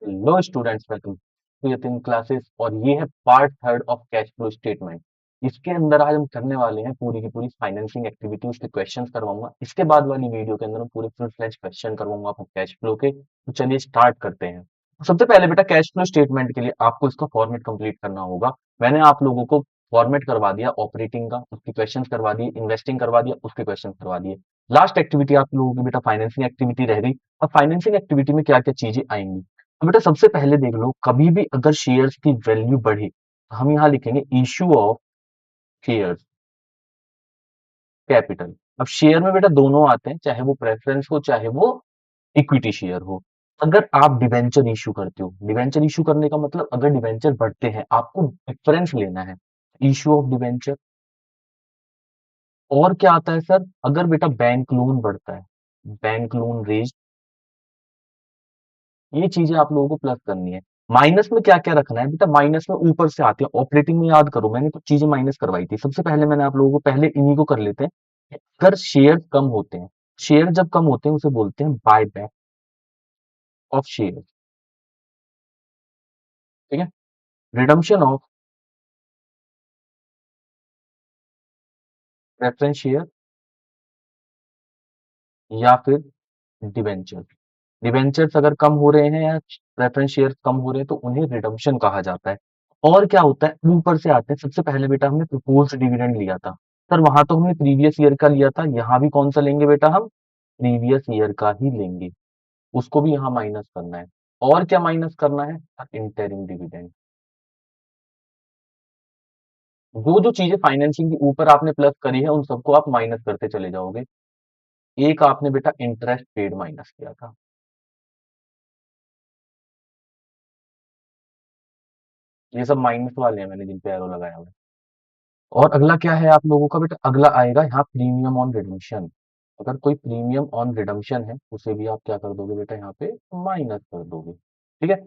Low students, welcome to your 3 classes. और ये है part third of cash flow statement. इसके अंदर आज हम करने वाले हैं पूरी की पूरी फाइनेंसिंग एक्टिविटीज के क्वेश्चंस करवाऊंगा। इसके बाद वाली वीडियो के अंदर मैं पूरे फुल फ्लेज क्वेश्चन करवाऊंगा आपको कैश फ्लो के। तो चलिए स्टार्ट करते हैं। सबसे पहले बेटा कैश फ्लो स्टेटमेंट के लिए आपको इसका फॉर्मेट कंप्लीट करना होगा। मैंने आप लोगों को फॉर्मेट करवा दिया ऑपरेटिंग का, उसके क्वेश्चंस करवा दिए, इन्वेस्टिंग करवा दिया, उसके क्वेश्चन करवा दिए। लास्ट एक्टिविटी आप लोगों की बेटा फाइनेंसिंग एक्टिविटी रह गई। अब फाइनेंसिंग एक्टिविटी में क्या क्या चीजें आएंगी, तो बेटा सबसे पहले देख लो, कभी भी अगर शेयर्स की वैल्यू बढ़े तो हम यहां लिखेंगे इश्यू ऑफ शेयर्स कैपिटल। अब शेयर में बेटा दोनों आते हैं, चाहे वो प्रेफरेंस हो चाहे वो इक्विटी शेयर हो। अगर आप डिवेंचर इश्यू करते हो, डिवेंचर इश्यू करने का मतलब अगर डिवेंचर बढ़ते हैं आपको प्रेफरेंस लेना है, इश्यू ऑफ डिवेंचर। और क्या आता है सर, अगर बेटा बैंक लोन बढ़ता है, बैंक लोन रेज, ये चीजें आप लोगों को प्लस करनी है। माइनस में क्या क्या रखना है बेटा, माइनस में ऊपर से आते हैं ऑपरेटिंग में, याद करो मैंने कुछ चीजें माइनस करवाई थी। सबसे पहले मैंने आप लोगों को पहले इन्हीं को कर लेते हैं। अगर शेयर कम होते हैं, शेयर जब कम होते हैं उसे बोलते हैं बाय बैक ऑफ शेयर। ठीक है, रिडम्पशन ऑफ प्रेफरेंस शेयर या फिर डिवेंचर। डिवेंचर्स अगर कम हो रहे हैं या प्रेफरेंस शेयर कम हो रहे हैं तो उन्हें रिडम्पशन कहा जाता है। और क्या होता है, ऊपर से आते हैं। सबसे पहले बेटा हमने प्रपोज्ड डिविडेंड लिया था, सर वहां तो हमने प्रीवियस ईयर का लिया था, यहाँ भी कौन सा लेंगे बेटा, हम प्रीवियस ईयर का ही लेंगे। उसको भी यहाँ माइनस करना है। और क्या माइनस करना है, इंटरिम डिविडेंड। वो जो चीजें फाइनेंसिंग के ऊपर आपने प्लस करी है उन सबको आप माइनस करते चले जाओगे। एक आपने बेटा इंटरेस्ट पेड माइनस किया था। ये सब माइनस वाले हैं मैंने जिन पे एरो लगाया हुआ है। और अगला क्या है आप लोगों का बेटा, अगला आएगा यहाँ प्रीमियम ऑन रिडम्पशन। अगर कोई प्रीमियम ऑन रिडम्पशन है उसे भी आप क्या कर दोगे बेटा, यहाँ पे माइनस कर दोगे। ठीक है,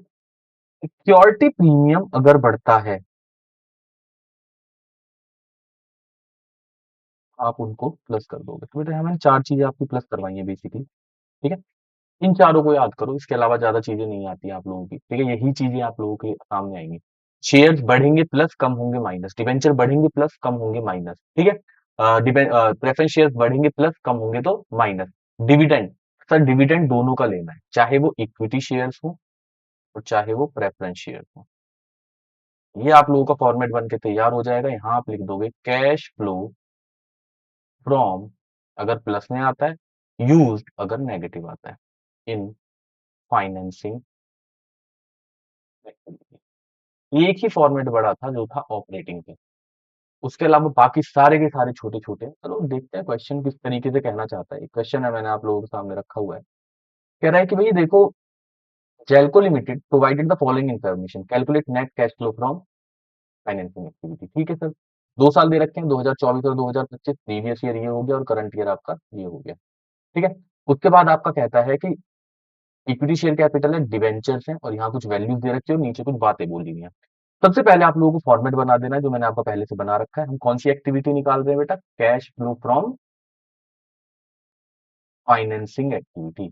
सिक्योरिटी प्रीमियम अगर बढ़ता है आप उनको प्लस कर दोगे। तो बेटा हमें चार चीजें आपकी प्लस करवाई है बेसिकली। ठीक है, इन चारों को याद करो, इसके अलावा ज्यादा चीजें नहीं आती हैं आप लोगों की। ठीक है, यही चीजें आप लोगों के सामने आएंगी। शेयर्स बढ़ेंगे प्लस, कम होंगे माइनस। डिवेंचर बढ़ेंगे प्लस, कम होंगे माइनस। ठीक है, प्रेफरेंस शेयर्स बढ़ेंगे प्लस, कम होंगे तो माइनस। डिविडेंड, सर डिविडेंड दोनों का लेना है, चाहे वो इक्विटी शेयर्स हो और चाहे वो प्रेफरेंस शेयर्स हो। ये आप लोगों का फॉर्मेट बन के तैयार हो जाएगा। यहाँ आप लिख दोगे कैश फ्लो फ्रॉम, अगर प्लस में आता है, यूज्ड अगर नेगेटिव आता है, इन फाइनेंसिंग एक्टिविटी। एक ही फॉर्मेट बड़ा था जो था ऑपरेटिंग पे, उसके अलावा बाकी सारे के सारे छोटे छोटे। चलो देखते हैं क्वेश्चन किस तरीके से कहना चाहता है। क्वेश्चन है मैंने आप लोगों के सामने रखा हुआ है। कह रहा है कि भाई देखो, Jelco limited provided the following information, calculate net cash flow from financing activity. ठीक है सर, 2 साल दे रखे हैं, 2024 और 2025। प्रीवियस ईयर ये हो गया और करंट ईयर आपका ये हो गया। ठीक है, उसके बाद आपका कहता है कि इक्विटी शेयर कैपिटल है, डिवेंचर्स हैं, और यहाँ कुछ वैल्यूज दे रखी है और नीचे कुछ बातें बोली हुई हैं। सबसे पहले आप लोगों को फॉर्मेट बना देना है जो मैंने आपको पहले से बना रखा है। हम कौन सी एक्टिविटी निकाल रहे हैं बेटा, cash flow from financing activity.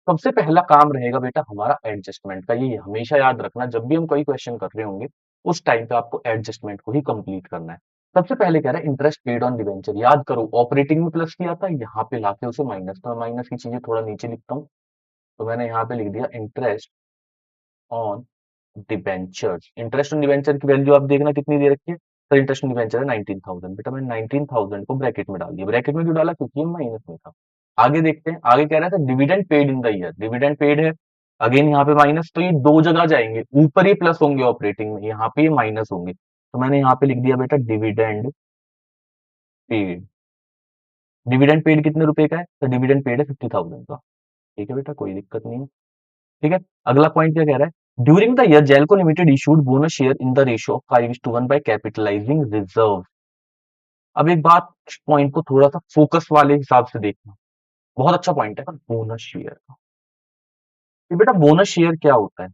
सबसे पहला काम रहेगा बेटा हमारा एडजस्टमेंट का। ये हमेशा याद रखना, जब भी हम कोई क्वेश्चन कर रहे होंगे उस टाइम पे आपको एडजस्टमेंट को ही कंप्लीट करना है। सबसे पहले कह रहा है इंटरेस्ट पेड ऑन डिवेंचर। याद करो ऑपरेटिंग में प्लस किया था, यहाँ पे लाके उसे माइनस। तो मैं माइनस की चीजें थोड़ा नीचे लिखता हूँ। तो मैंने यहाँ पे लिख दिया interest on debentures. Interest on debenture की वैल्यू आप देखना कितनी दे रखी है, सर इंटरेस्ट ऑन डिबेंचर है 19,000। बेटा मैंने 19,000 को ब्रैकेट में डाल दिया। ब्रैकेट में क्यों डाला, क्योंकि ये माइनस में था। आगे देखते हैं, आगे कह रहा था dividend paid in the year. Dividend paid है, अगेन यहाँ पे माइनस। तो ये दो जगह जाएंगे, ऊपर ही प्लस होंगे ऑपरेटिंग में, यहाँ पे ये माइनस होंगे। तो मैंने यहाँ पे लिख दिया बेटा डिविडेंड पेड। डिविडेंड पेड कितने रुपए का है, तो डिविडेंड पेड है 50,000 का। ठीक है बेटा, कोई दिक्कत नहीं है। ठीक है, अगला पॉइंट क्या कह रहा है, during the year Jelco limited issued bonus share in the ratio of 5:1 by capitalising reserve. अब एक बात, पॉइंट को थोड़ा सा फोकस वाले हिसाब से देखना। बहुत अच्छा पॉइंट है बोनस शेयर का। ये बेटा बोनस शेयर क्या होता है,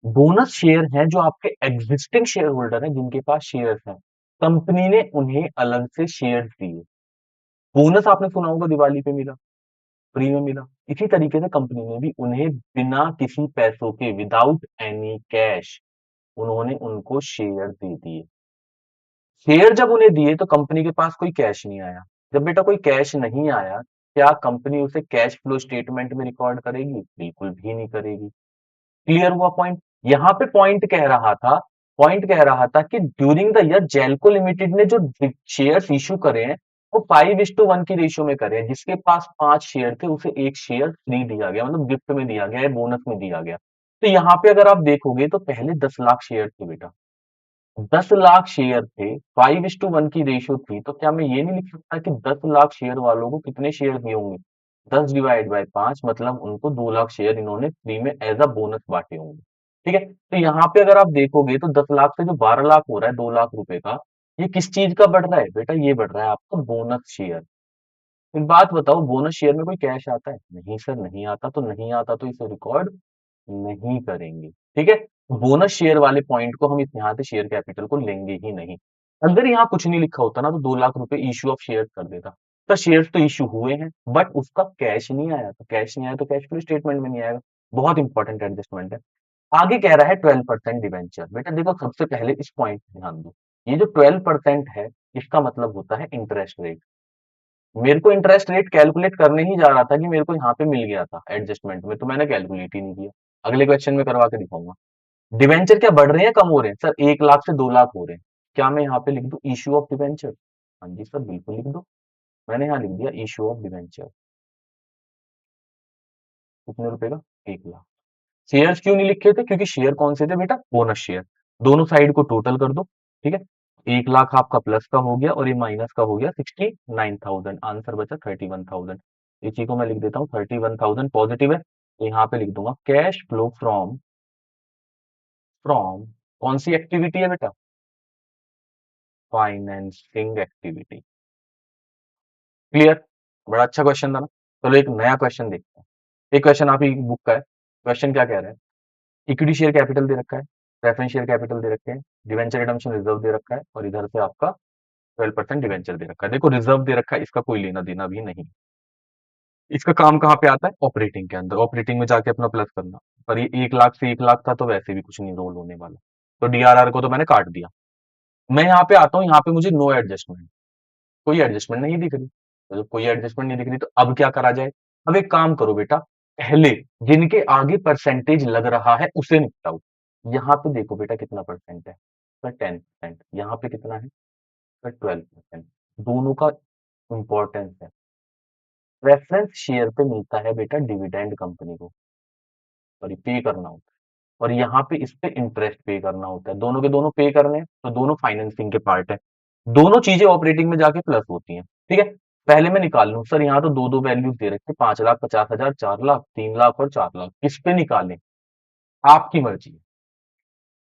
बोनस शेयर है जो आपके एग्जिस्टिंग शेयर होल्डर है जिनके पास शेयर्स हैं, कंपनी ने उन्हें अलग से शेयर दिए। बोनस आपने सुना होगा दिवाली पे मिला, फ्री में मिला। इसी तरीके से कंपनी ने भी उन्हें बिना किसी पैसों के, विदाउट एनी कैश, उन्होंने उनको शेयर दे दिए। शेयर जब उन्हें दिए तो कंपनी के पास कोई कैश नहीं आया। जब बेटा कोई कैश नहीं आया, क्या कंपनी उसे कैश फ्लो स्टेटमेंट में रिकॉर्ड करेगी? बिल्कुल भी नहीं करेगी। क्लियर हुआ पॉइंट? यहाँ पे पॉइंट कह रहा था कि during the year Jelco limited ने जो शेयर्स इशू करे हैं वो 5:1 की रेशियो में करे हैं। जिसके पास 5 शेयर थे उसे एक शेयर फ्री दिया गया, मतलब गिफ्ट में दिया गया है, बोनस में दिया गया। तो यहाँ पे अगर आप देखोगे तो पहले 10 लाख शेयर थे बेटा, 10 लाख शेयर थे, 5:1 की रेशियो थी, तो क्या मैं ये नहीं लिख सकता कि 10 लाख शेयर वालों को कितने शेयर दिए होंगे? 10 डिवाइड बाय 5, मतलब उनको 2 लाख शेयर इन्होंने फ्री में एज अ बोनस बांटे होंगे। ठीक है, तो यहाँ पे अगर आप देखोगे तो 10 लाख से जो 12 लाख हो रहा है, 2 लाख रुपए का, ये किस चीज का बढ़ रहा है बेटा? ये बढ़ रहा है आपका बोनस शेयर। एक बात बताओ, बोनस शेयर में कोई कैश आता है? नहीं सर, नहीं आता। तो नहीं आता तो इसे रिकॉर्ड नहीं करेंगे। ठीक है, बोनस शेयर वाले पॉइंट को हम इस यहाँ से शेयर कैपिटल को लेंगे ही नहीं। अगर यहाँ कुछ नहीं लिखा होता ना तो 2 लाख रुपए इश्यू ऑफ शेयर कर देता। तो शेयर्स तो इश्यू हुए हैं बट उसका कैश नहीं आया, तो कैश नहीं आया तो कैश फ्लो स्टेटमेंट में नहीं आएगा। बहुत इंपॉर्टेंट एडजस्टमेंट है। आगे कह रहा है 12% डिवेंचर। बेटा देखो, सबसे पहले इस पॉइंट पे ध्यान दो। ये जो 12% है, इसका मतलब होता है इंटरेस्ट रेट। मेरे को इंटरेस्ट रेट कैलकुलेट करने ही जा रहा था कि मेरे को यहाँ पे मिल गया था एडजस्टमेंट में, तो मैंने कैलकुलेट ही नहीं किया। अगले क्वेश्चन में करवा के दिखाऊंगा। डिवेंचर क्या बढ़ रहे हैं, कम हो रहे हैं? सर 1 लाख से 2 लाख हो रहे हैं। क्या मैं यहाँ पे लिख दूं इश्यू ऑफ डिवेंचर? हाँ जी सर, बिल्कुल लिख दो। मैंने यहाँ लिख दिया इश्यू ऑफ डिवेंचर। कितने रुपए का? 1 लाख। शेयर्स क्यों नहीं लिखे थे? क्योंकि शेयर कौन से थे बेटा? Bonus share. दोनों साइड को टोटल कर दो। ठीक है, 1 लाख आपका प्लस का हो गया और ये माइनस का हो गया 69,000। आंसर बचा 31,000। इसी को मैं लिख देता हूँ 31,000 पॉजिटिव है, तो यहाँ पे लिख दूंगा कैश फ्लो फ्रॉम फ्रॉम कौन सी एक्टिविटी है बेटा? Financing activity. क्लियर? बड़ा अच्छा क्वेश्चन था ना। चलो एक नया क्वेश्चन देखते हैं। एक क्वेश्चन आप ही बुक का है। क्वेश्चन क्या कह रहा है? इक्विटी शेयर कैपिटल दे रखा है, प्रेफरेंस शेयर कैपिटल दे रखे हैं, डिवेंचर रिडम्पशन रिजर्व दे रखा है और इधर से आपका 12% डिवेंचर दे रखा है। देखो रिजर्व दे रखा है, इसका कोई लेना देना भी नहीं। इसका काम कहाँ पे आता है? ऑपरेटिंग के अंदर, ऑपरेटिंग में जाके अपना प्लस करना। पर ये 1 लाख से 1 लाख था तो वैसे भी कुछ नहीं रोल होने वाला, तो डीआरआर को तो मैंने काट दिया। मैं यहाँ पे आता हूँ, यहाँ पे मुझे नो एडजस्टमेंट, कोई एडजस्टमेंट नहीं दिख रही। तो जब कोई एडजस्टमेंट नहीं दिख रही तो अब क्या करा जाए? अब एक काम करो बेटा, पहले जिनके आगे परसेंटेज लग रहा है उसे निपटाओ। यहाँ पे देखो बेटा कितना परसेंट है, तो 10%। यहाँ पे कितना है? तो 12%। दोनों का इंपॉर्टेंस है। प्रेफरेंस शेयर पे मिलता है बेटा डिविडेंड कंपनी को, और ये पे करना होता है, और यहाँ पे इस पे इंटरेस्ट पे करना होता है। दोनों के दोनों पे करने हैं तो दोनों फाइनेंसिंग के पार्ट है। दोनों चीजें ऑपरेटिंग में जाके प्लस होती हैं। ठीक है, पहले मैं निकाल लूं। सर यहाँ तो दो दो वैल्यूज दे रखे, 5,50,000, 4 लाख, 3 लाख और 4 लाख। किस पे निकालें? आपकी मर्जी है,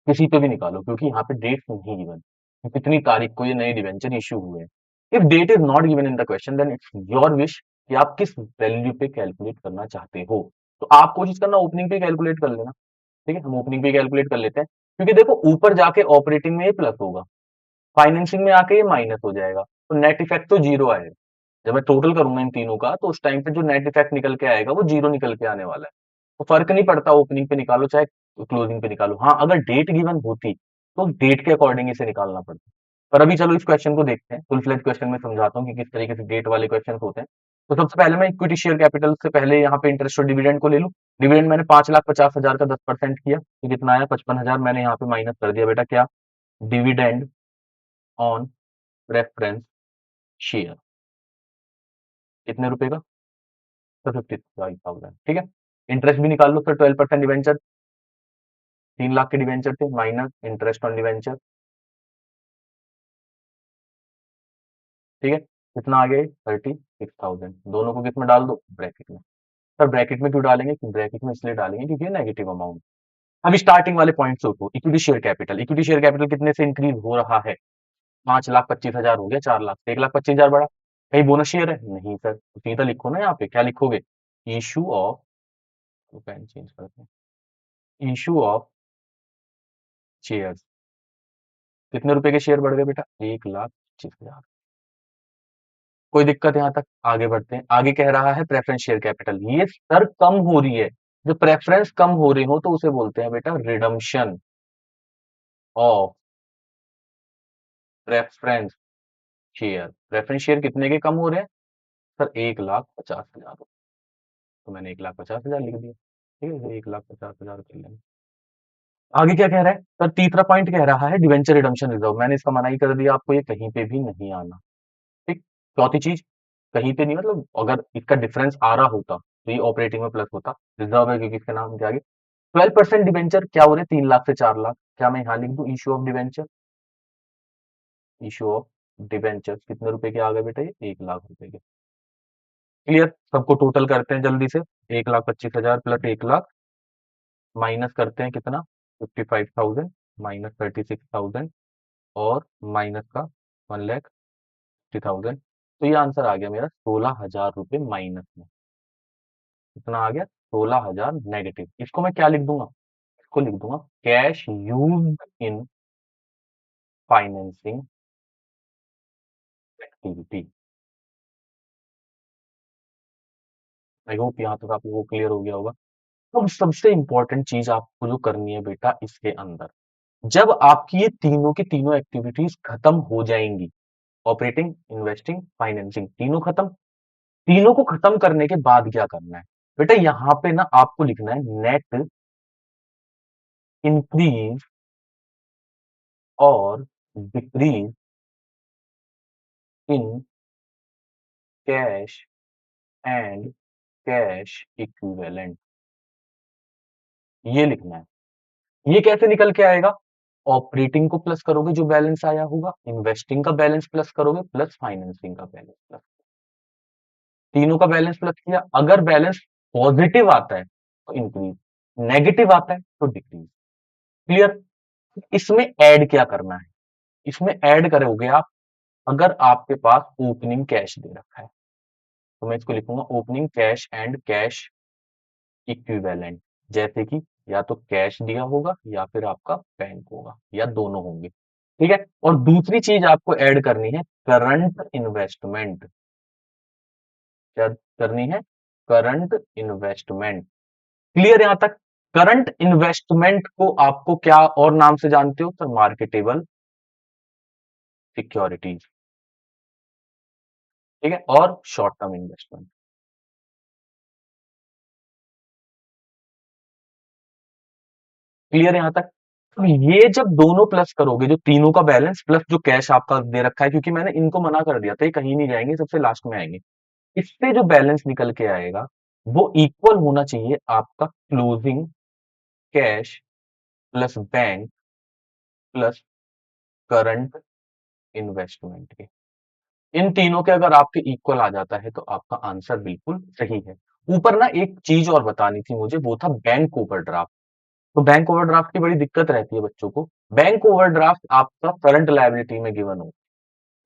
किसी पे भी निकालो, क्योंकि यहाँ पे डेट नहीं गिवन कितनी तारीख को ये नए डिवेंचर इश्यू हुए हैं। If date is not given in the question then it's your wish कि आप किस वैल्यू पे कैलकुलेट करना चाहते हो। तो आप कोशिश करना ओपनिंग पे कैलकुलेट कर लेना। ठीक है, हम ओपनिंग पे कैलकुलेट कर लेते हैं, क्योंकि देखो ऊपर जाके ऑपरेटिंग में ये प्लस होगा, फाइनेंसिंग में आके ये माइनस हो जाएगा, तो नेट इफेक्ट तो जीरो आएगा। जब मैं टोटल करूंगा इन तीनों का तो उस टाइम पे जो नेट इफेक्ट निकल के आएगा वो जीरो निकल के आने वाला है। तो फर्क नहीं पड़ता ओपनिंग पे निकालो चाहे क्लोजिंग पे निकालो। हाँ, अगर डेट गिवन होती तो डेट के अकॉर्डिंग इसे निकालना पड़ता। पर अभी चलो इस क्वेश्चन को देखते हैं, फुल फ्लेज क्वेश्चन में समझाता हूँ कि किस तरीके से डेट वाले क्वेश्चन होते हैं। तो सबसे पहले मैं इक्विटी शेयर कैपिटल से पहले यहाँ पे इंटरेस्ट और डिविडेंड को ले लूँ। डिविडेंड मैंने 5,50,000 का 10% किया, तो कितना आया? 55,000। मैंने यहाँ पे माइनस कर दिया बेटा क्या? Dividend on preference share. कितने रुपए का? तो 55,000। ठीक है, इंटरेस्ट भी निकाल लो फिर। 12% डिवेंचर, 3 लाख के डिवेंचर थे, माइनस इंटरेस्ट ऑन डिवेंचर। ठीक है, कितना आ गया? 36,000। दोनों को किस में डाल दो? ब्रैकेट में। सर ब्रैकेट में क्यों डालेंगे? ब्रैकेट में इसलिए डालेंगे क्योंकि नेगेटिव अमाउंट। अब स्टार्टिंग वाले पॉइंट से उठो। Equity share capital, equity share capital कितने से इंक्रीज हो रहा है? 5,25,000 हो गया, 4 लाख से 1,25,000 बढ़ा। कहीं बोनस शेयर है? नहीं सर। तो सीधा लिखो ना, यहाँ पे क्या लिखोगे? इशू ऑफ, पेन चेंज करते हैं, इशू ऑफ शेयर। कितने रुपए के शेयर बढ़ गए बेटा? 1,25,000। कोई दिक्कत यहाँ तक? आगे बढ़ते हैं। आगे कह रहा है प्रेफरेंस शेयर कैपिटल, ये सर कम हो रही है, जो प्रेफरेंस कम हो रही हो तो उसे बोलते हैं बेटा redemption of preference share. Preference share कितने के कम हो रहे हैं? सर 1,50,000। तो मैंने 1,50,000 लिख दिया, ठीक है, 1,50,000 कर लेंगे। आगे क्या कह रहा है सर? तीसरा पॉइंट कह रहा है डिवेंचर रिडम्पशन रिजर्व, मैंने इसका मना ही कर दिया आपको, ये कहीं पे भी नहीं आना। ठीक। चौथी चीज, कहीं पे नहीं, मतलब अगर इसका डिफरेंस आ रहा होता तो ये ऑपरेटिंग में प्लस होता, रिजर्व है क्योंकि इसके नाम के आगे। 12% डिवेंचर क्या हो रहे हैं? 3 लाख से 4 लाख। क्या मैं यहाँ लिख दूं issue of debenture? Issue of debenture कितने रुपए के आ गए बेटा? ये 1 लाख रुपए के। क्लियर? सबको टोटल करते हैं जल्दी से। 1,25,000 प्लस 1 लाख, माइनस करते हैं कितना? 55,000 माइनस 36,000 और माइनस का 1,60,000। तो ये आंसर आ गया मेरा 16,000 रुपये माइनस में। कितना आ गया? 16,000 नेगेटिव। इसको मैं क्या लिख दूंगा? इसको लिख दूंगा cash use in financing activity. I hope यहाँ तक आप लोगों को क्लियर हो गया होगा। अब सबसे इंपॉर्टेंट चीज आपको जो करनी है बेटा इसके अंदर, जब आपकी ये तीनों की तीनों एक्टिविटीज खत्म हो जाएंगी, ऑपरेटिंग, इन्वेस्टिंग, फाइनेंसिंग, तीनों खत्म, तीनों को खत्म करने के बाद क्या करना है बेटा? यहाँ पे ना आपको लिखना है नेट इंक्रीज और decrease in cash and cash equivalent, ये लिखना है। ये कैसे निकल के आएगा? ऑपरेटिंग को प्लस करोगे जो बैलेंस आया होगा, इन्वेस्टिंग का बैलेंस प्लस करोगे, प्लस फाइनेंसिंग का बैलेंस प्लस, तीनों का बैलेंस प्लस किया। अगर बैलेंस पॉजिटिव आता है तो इंक्रीज, नेगेटिव आता है तो डिक्रीज। क्लियर? इसमें ऐड क्या करना है? इसमें ऐड करोगे आप, अगर आपके पास ओपनिंग कैश दे रखा है तो मैं इसको लिखूंगा opening cash and cash equivalent. जैसे कि या तो कैश दिया होगा या फिर आपका बैंक होगा या दोनों होंगे। ठीक है? और दूसरी चीज आपको ऐड करनी है करंट इन्वेस्टमेंट। क्या करनी है? Current investment. क्लियर यहां तक? करंट इन्वेस्टमेंट को आपको क्या और नाम से जानते हो सर? Marketable securities. ठीक है? और शॉर्ट टर्म इन्वेस्टमेंट। क्लियर यहां तक? तो ये जब दोनों प्लस करोगे, जो तीनों का बैलेंस प्लस जो कैश आपका दे रखा है, क्योंकि मैंने इनको मना कर दिया था, ये कहीं नहीं जाएंगे, सबसे लास्ट में आएंगे। इससे जो बैलेंस निकल के आएगा वो इक्वल होना चाहिए आपका closing cash plus bank plus current investment के। इन तीनों के अगर आपके इक्वल आ जाता है तो आपका आंसर बिल्कुल सही है। ऊपर ना एक चीज और बतानी थी मुझे, वो था बैंक ओवरड्राफ्ट। तो बैंक ओवरड्राफ्ट की बड़ी दिक्कत रहती है बच्चों को। बैंक ओवरड्राफ्ट आपका करंट लायबिलिटी में गिवन हो,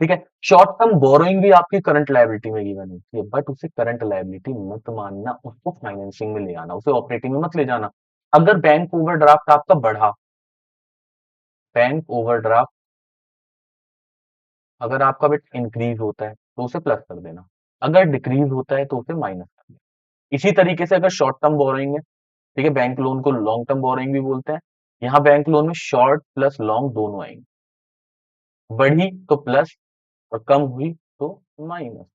ठीक है? शॉर्ट टर्म बोरोइंग भी आपकी करंट लायबिलिटी में गिवन होती है, बट उसे करंट लायबिलिटी मत मानना, उसको फाइनेंसिंग में ले आना, उसे ऑपरेटिंग में मत ले जाना। अगर बैंक ओवरड्राफ्ट आपका बढ़ा, बैंक ओवरड्राफ्ट अगर आपका बिट इंक्रीज होता है तो उसे प्लस कर देना, अगर डिक्रीज होता है तो उसे माइनस कर देना। इसी तरीके से अगर शॉर्ट टर्म बोरोइंग है, ठीक है, बैंक लोन को लॉन्ग टर्म बोरोइंग भी बोलते हैं, यहाँ बैंक लोन में शॉर्ट प्लस लॉन्ग दोनों आएंगे, बढ़ी तो प्लस और कम हुई तो माइनस।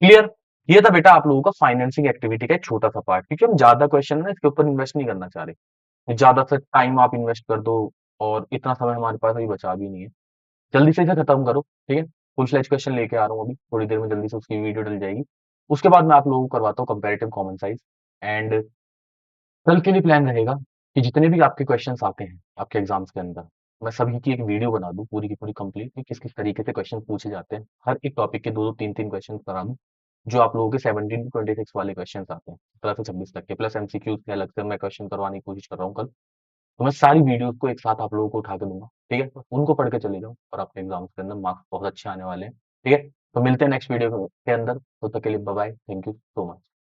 क्लियर? ये था बेटा आप लोगों का फाइनेंसिंग एक्टिविटी का एक छोटा सा पार्ट, क्योंकि हम ज्यादा क्वेश्चन ना इसके ऊपर इन्वेस्ट नहीं करना चाह रहे, ज्यादा सा टाइम आप इन्वेस्ट कर दो और इतना समय हमारे पास अभी बचा भी नहीं है। जल्दी से इसे खत्म करो, ठीक है? फुल फ्लेज क्वेश्चन लेके आ रहा हूँ अभी थोड़ी देर में, जल्दी से उसकी वीडियो डल जाएगी। उसके बाद मैं आप लोगों को करवाता हूँ कंपैरेटिव कॉमन साइज। एंड कल के लिए प्लान रहेगा कि जितने भी आपके क्वेश्चंस आते हैं आपके एग्जाम्स के अंदर, मैं सभी की एक वीडियो बना दूं पूरी की पूरी कंप्लीट, कि किस किस तरीके से क्वेश्चन पूछे जाते हैं, हर एक टॉपिक के दो दो तीन तीन क्वेश्चन करा दूं, जो आप लोगों के 17 to 26 वाले क्वेश्चन आते हैं, 17 से 26 तक के, प्लस एमसीक्यूज के अलग से मैं क्वेश्चन करवाने की कोशिश कर रहा हूँ कल। तो मैं सारी वीडियोस को एक साथ आप लोगों को उठा के दूंगा, ठीक है? उनको पढ़ के चले जाओ और अपने एग्जाम्स के अंदर मार्क्स बहुत अच्छे आने वाले हैं, ठीक है? तो मिलते हैं नेक्स्ट वीडियो के अंदर, तब तक के लिए bye bye, thank you so much.